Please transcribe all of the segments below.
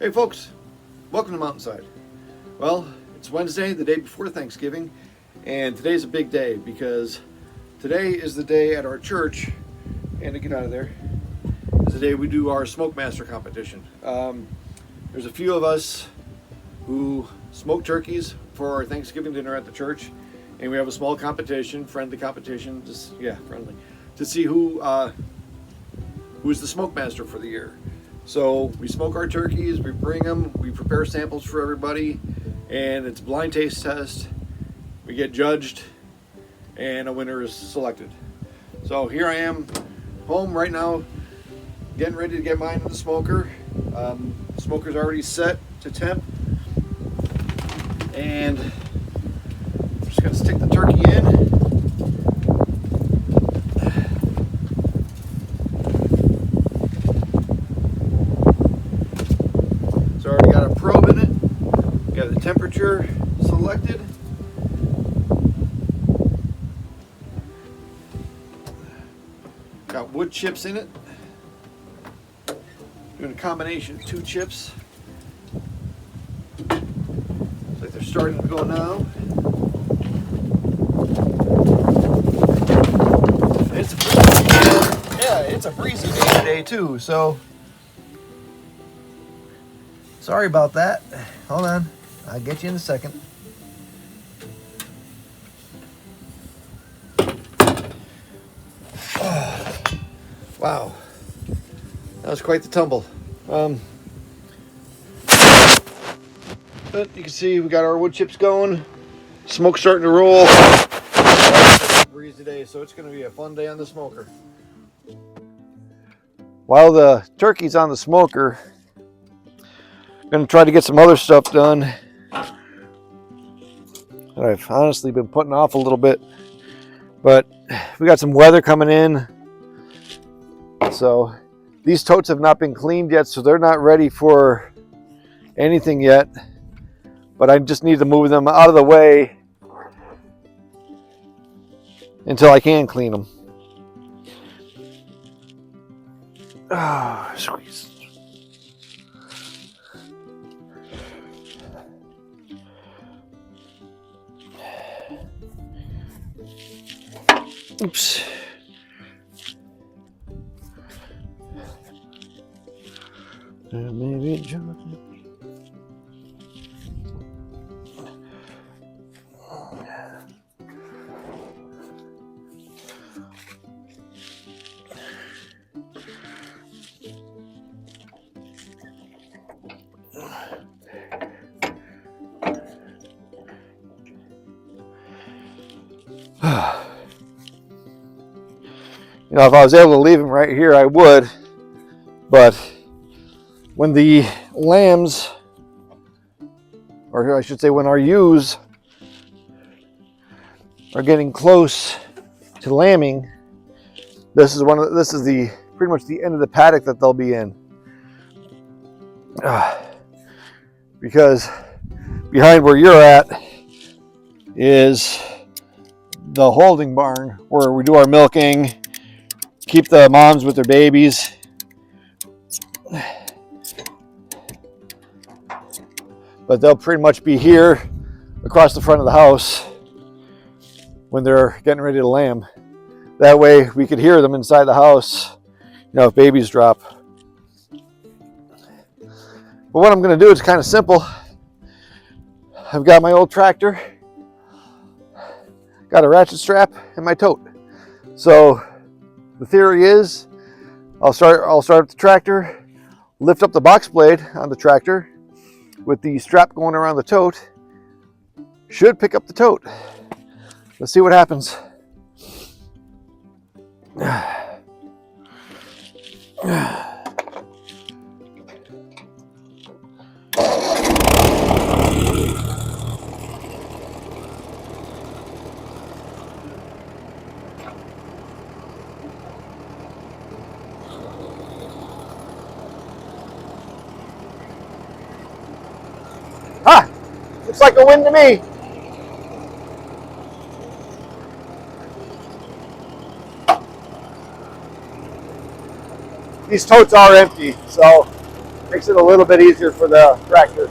Hey folks, welcome to Mountainside. Well, it's Wednesday, the day before Thanksgiving, and today's a big day because today is the day at our church, and to get out of there, is the day we do our Smoke Master competition. There's a few of us who smoke turkeys for our Thanksgiving dinner at the church, and we have a small competition, friendly competition, friendly, to see who's the Smoke Master for the year. So we smoke our turkeys, we bring them, we prepare samples for everybody, and it's a blind taste test. We get judged, and a winner is selected. So here I am, home right now, getting ready to get mine in the smoker. Smoker's already set to temp, and I'm just gonna stick the turkey in. It's already got a probe in it. Got the temperature selected. Got wood chips in it. Doing a combination of 2 chips. Looks like they're starting to go now. It's a breezy day today too, so sorry about that. Hold on, I'll get you in a second. Oh, wow, that was quite the tumble. But you can see we got our wood chips going. Smoke's starting to roll. It's a breezy day, so it's going to be a fun day on the smoker. While the turkey's on the smoker, I'm going to try to get some other stuff done that I've honestly been putting off a little bit. But we got some weather coming in. So these totes have not been cleaned yet, so they're not ready for anything yet. But I just need to move them out of the way until I can clean them. Ah, squeeze. Oops. Maybe Jonathan. You know, if I was able to leave him right here, I would. But when the lambs, or I should say when our ewes are getting close to lambing, this is pretty much the end of the paddock that they'll be in. Because behind where you're at is the holding barn where we do our milking, keep the moms with their babies. But they'll pretty much be here across the front of the house when they're getting ready to lamb. That way we could hear them inside the house, you know, if babies drop. But what I'm going to do is kind of simple. I've got my old tractor, got a ratchet strap, and my tote. So the theory is I'll start up the tractor, lift up the box blade on the tractor with the strap going around the tote. Should pick up the tote. Let's see what happens. Ah, looks like a win to me. These totes are empty, so Makes it a little bit easier for the tractor.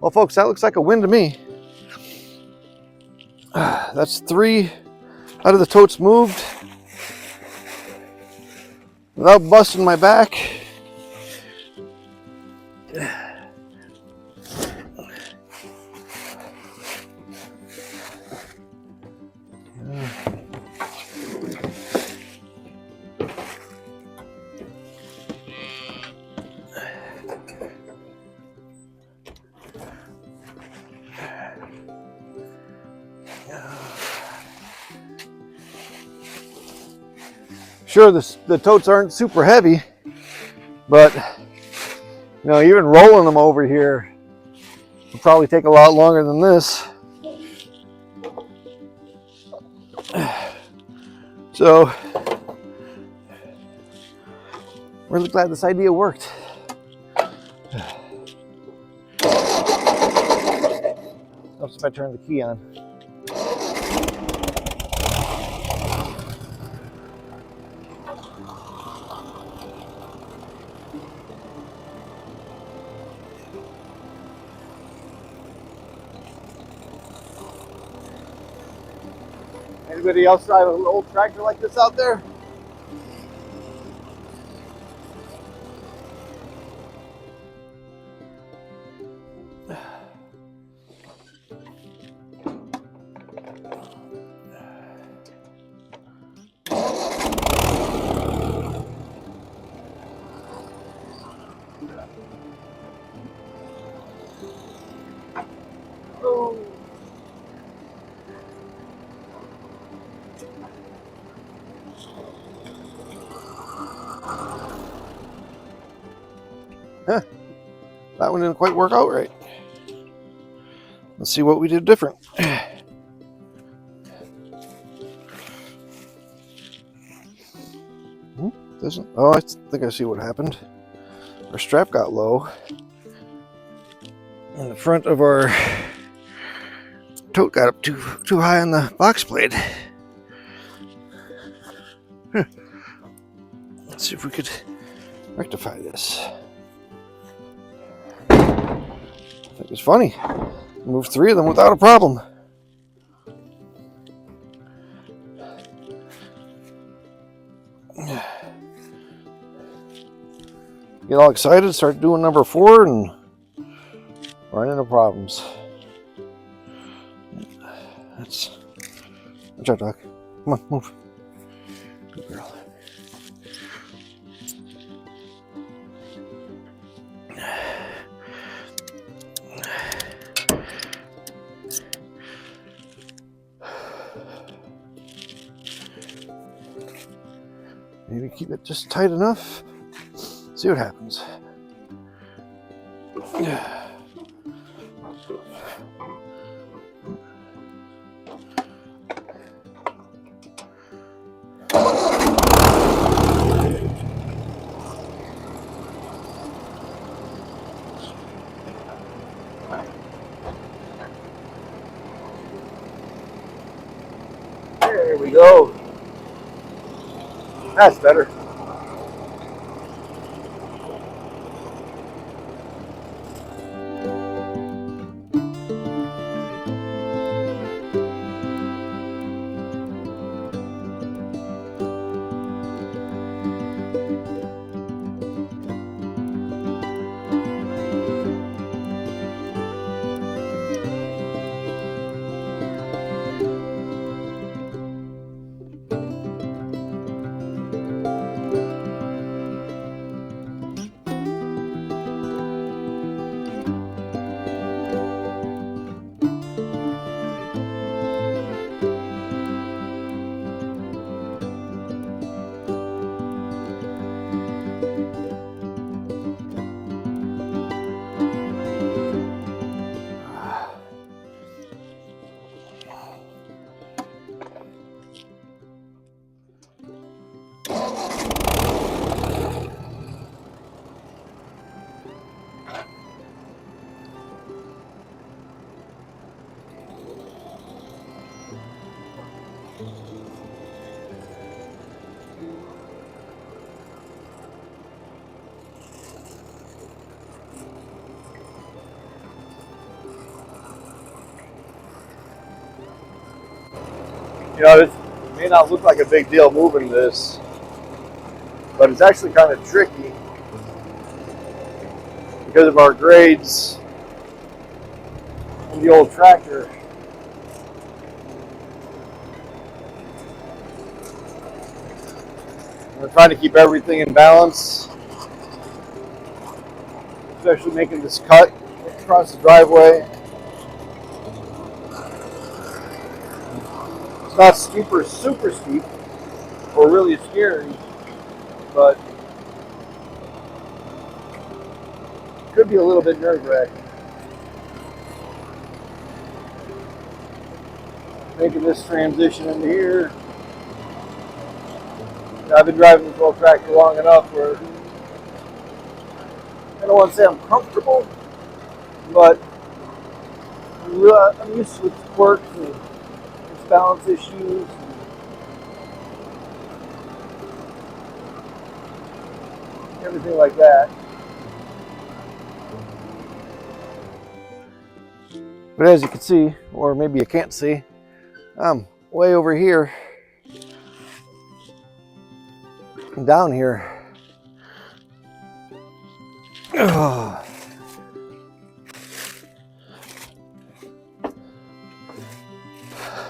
Well, folks, that looks like a win to me. That's 3 out of the totes moved without busting my back. Sure, the totes aren't super heavy, but you know, even rolling them over here will probably take a lot longer than this. So, really glad this idea worked. Helps if I turn the key on. Anybody else drive an old tractor like this out there? Huh, that one didn't quite work out right. Let's see what we did different. Doesn't. Oh, I think I see what happened. Our strap got low, and the front of our tote got up too high on the box blade. Let's see if we could rectify this. I think it's funny. Move 3 of them without a problem. Get all excited, start doing number 4, and run into problems. That's. Good job, Doc. Come on, move. Good girl. Maybe keep it just tight enough. See what happens. There we go. That's better. You know, it may not look like a big deal moving this, but it's actually kind of tricky because of our grades in the old tractor. We're trying to keep everything in balance, especially making this cut across the driveway. It's not super steep or really scary, but it could be a little bit nerve-wracking. Making this transition into here. I've been driving this old tractor long enough where I don't want to say I'm comfortable, but I'm used to its quirks and its balance issues. And everything like that. But as you can see, or maybe you can't see, I'm way over here and down here.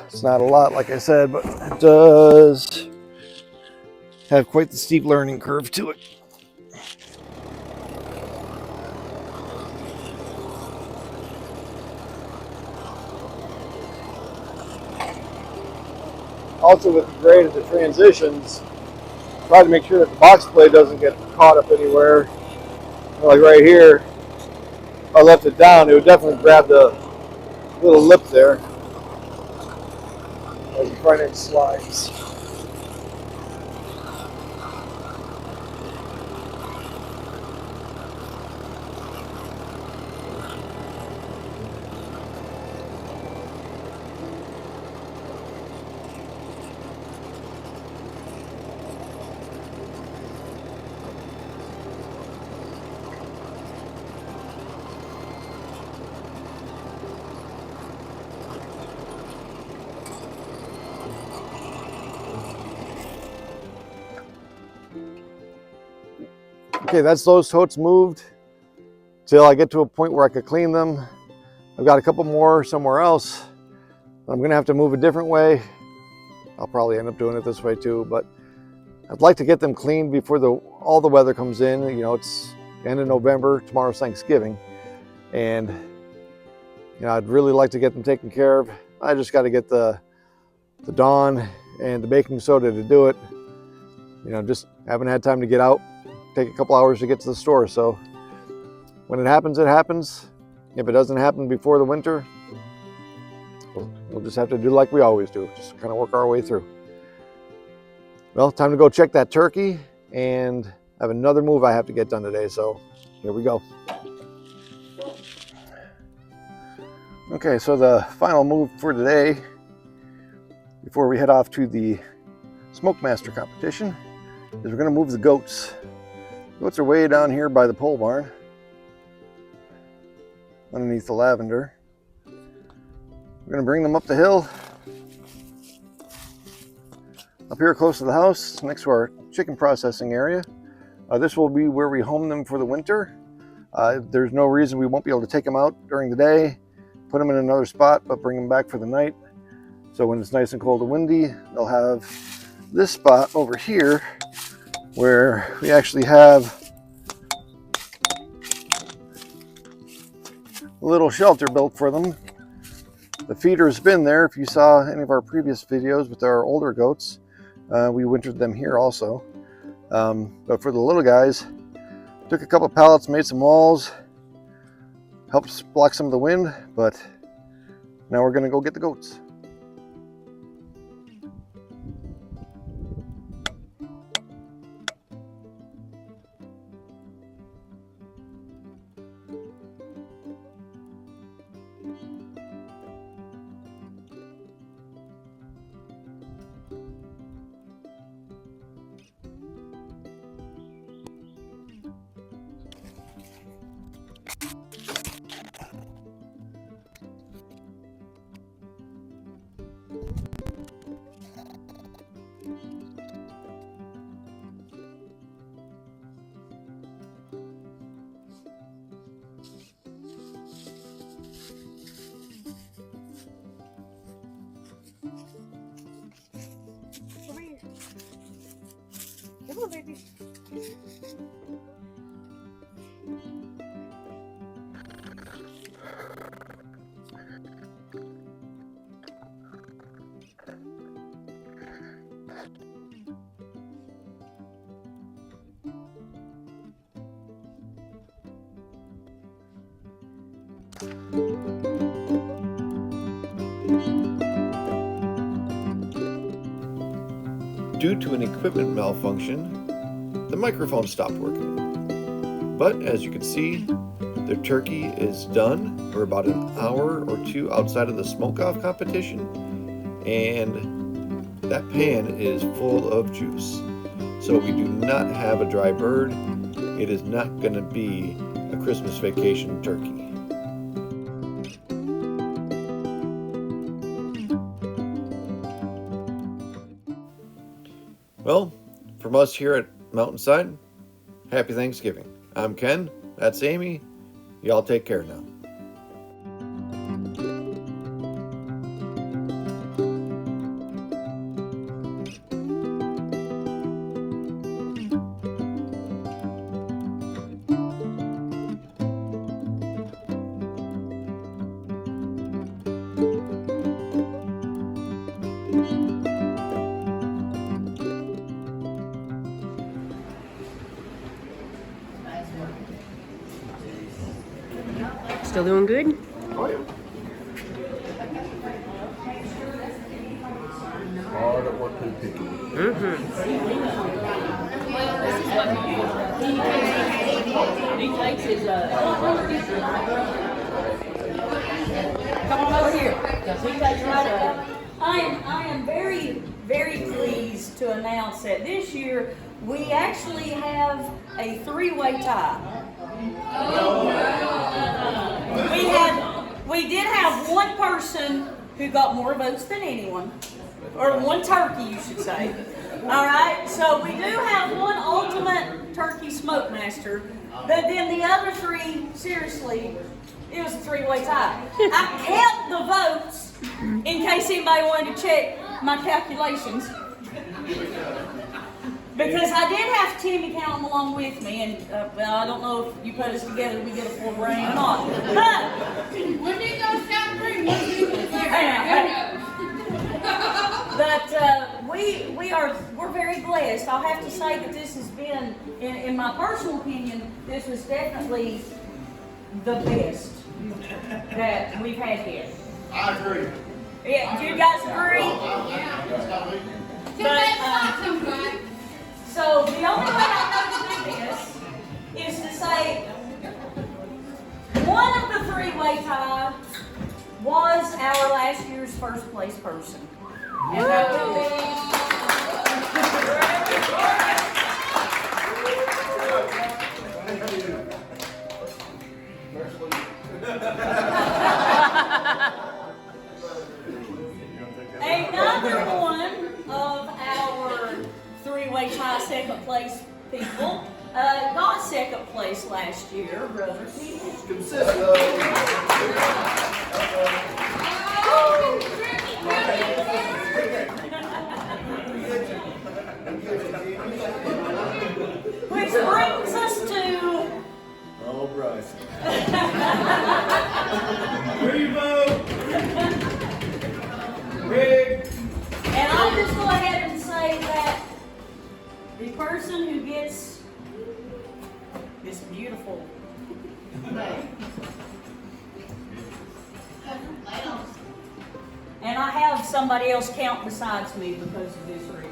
It's not a lot, like I said, but it does have quite the steep learning curve to it. Also, with the grade of the transitions, try to make sure that the box plate doesn't get caught up anywhere. Like right here, if I left it down, it would definitely grab the little lip there as the front end slides. Okay, that's those totes moved till I get to a point where I could clean them. I've got a couple more somewhere else. I'm gonna have to move a different way. I'll probably end up doing it this way too, but I'd like to get them cleaned before all the weather comes in. You know, it's end of November, tomorrow's Thanksgiving, and you know, I'd really like to get them taken care of. I just got to get the Dawn and the baking soda to do it. just haven't had time to get out, take a couple hours to get to the store. So when it happens, it happens. If it doesn't happen before the winter, we'll just have to do like we always do, just kind of work our way through. Well, time to go check that turkey, and I have another move I have to get done today, so here we go. Okay, so the final move for today, before we head off to the Smoke Master competition, is we're gonna move the goats. Goats are way down here by the pole barn, underneath the lavender. We're gonna bring them up the hill, up here close to the house, next to our chicken processing area. This will be where we home them for the winter. There's no reason we won't be able to take them out during the day, put them in another spot, but bring them back for the night. So when it's nice and cold and windy, they'll have this spot over here where we actually have a little shelter built for them. The feeder's been there. If you saw any of our previous videos with our older goats, we wintered them here also. But for the little guys, took a couple pallets, made some walls, helped block some of the wind, but now we're gonna go get the goats. Come on, baby. Due to an equipment malfunction, the microphone stopped working. But as you can see, the turkey is done. We're about an hour or two outside of the smoke-off competition, and that pan is full of juice. So we do not have a dry bird. It is not going to be a Christmas vacation turkey. Well, from us here at Mountainside, happy Thanksgiving. I'm Ken, that's Amy. Y'all take care now. Still doing good? Oh yeah. Hard at work and picky. He takes his come on over here, because he takes right. I am very, very pleased to announce that this year we actually have a three-way tie. We did have one person who got more votes than anyone, or one turkey, you should say. All right, so we do have one ultimate turkey smoke master, but then the other three, seriously, it was a three-way tie. I kept the votes in case anybody wanted to check my calculations. Because I did have Timmy count them along with me, and well, I don't know if you put us together, we get a full brain or not. But When did those count three? When did you but we're very blessed. I'll have to say that this has been, in my personal opinion, this was definitely the best that we've had here. I agree. Yeah, do you guys agree? So the only way I know to do this is to say one of the three-way tie was our last year's first place person. And that Another one of our three-way tie second place people got second place last year, Brother Steve. Which brings us to... Oh, Bryce. And I'll just go ahead and say that the person who gets this beautiful and I have somebody else count besides me because of this reason.